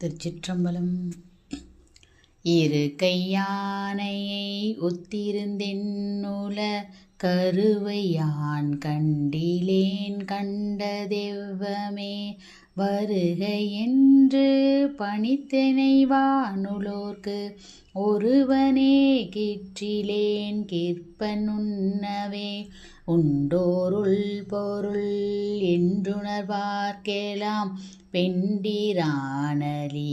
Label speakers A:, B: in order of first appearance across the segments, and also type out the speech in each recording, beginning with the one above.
A: திருச்சிற்றம்பலம். இரு கையானையை ஒத்திருந்தென்னுல கருவையான் கண்டிலேன் கண்டதெவ்வமே வருக என்று பணித்தெனை வானுலோர்க்கு ஒருவனே கிற்றிலேன் கிற்பனுண்ணவே உண்டோருள் பொருள் என்றுணர்வார்க்கெலாம் பெண்டிரானலி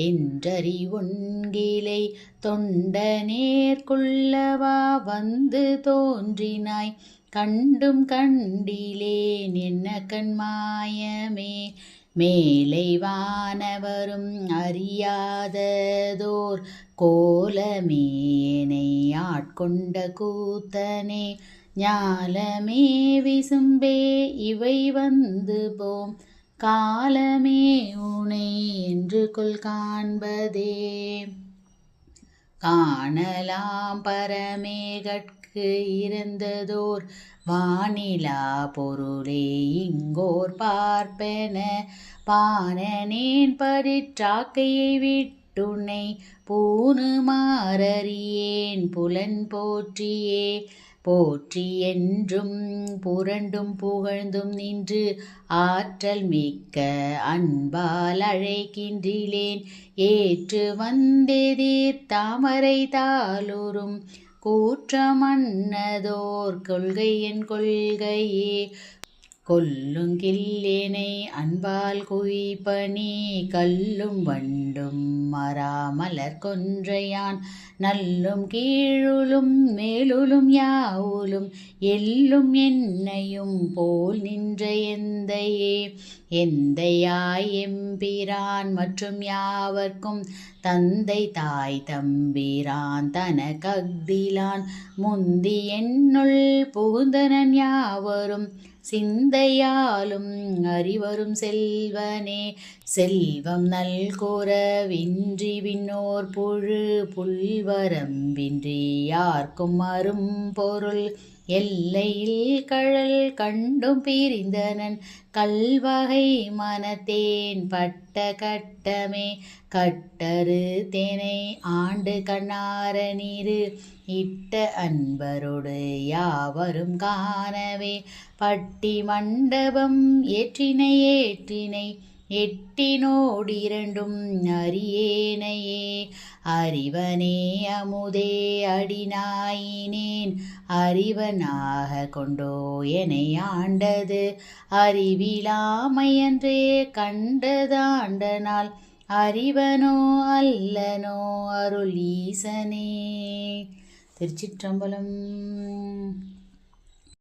A: என்றறிவொன்கிலை தொண்டனேற்குள்ளவா வந்து தோன்றினாய் கண்டும் கண்டிலேன் என்ன கண்மாயமே மேலை வானவரும் அறியாததோர் கோலமேனை ஆட்கொண்ட கூத்தனே ஞாலமே விசும்பே இவை வந்து போம் காலமே உனை என்று கொள் காண்பதே காணலாம் பரமேகட்கு இறந்ததோர் வானிலா பொருளே இங்கோர் பார்ப்பென பானனேன் படிற்றாக்கையை விட்டுனை பூணு மாறறியேன் புலன் போற்றியே போற்றி என்றும் புரண்டும் புகழ்ந்தும் நின்று ஆற்றல் மிக்க அன்பால் அழைக்கின்றிலேன் ஏற்று வந்தெதிர் தாமரை தாளுறும் கூற்றமன்னதோர் கொள்கை என் கொள்கையே கொல்லுங்கில்லேனை அன்பால் குய்பணி கல்லும் வண்டும் மராமலர் கொன்றையான் நல்லும் கீழுலும் மேலுலும் யாவுலும் எல்லும் என்னையும் போல் நின்ற எந்தையே எந்தையாய் எம்பிரான் மற்றும் யாவர்க்கும் தந்தை தாய் தம்பிரான் தனக்கஃதிலான் முந்தி என்னுள் புகுந்தனன் யாவரும் சிந்தையாலும் அறிவரும் செல்வனே செல்வம் நல்குரவின்றி விண்ணோர் புழு புல்வரம்பின்றி யார்க்கும் அரும் பொருள் எல்லையில் கழல் கண்டும் பிரிந்தனன் கல்வகை மனத்தேன் பட்ட கட்டமே கட்டரு தேனை ஆண்டு கண்ணார நீரு இட்ட அன்பரோடு யாவரும் காணவே பட்டி மண்டபம் ஏற்றினை எட்டினோடிரண்டும் அறியேனையே அறிவனே அமுதே அடிநாயினேன் அறிவனாக கொண்டோ எனை ஆண்டது அறிவிலாமையன்றே கண்டதாண்டனால் அறிவனோ அல்லனோ அருள் ஈசனே. திருச்சிற்றம்பலம்.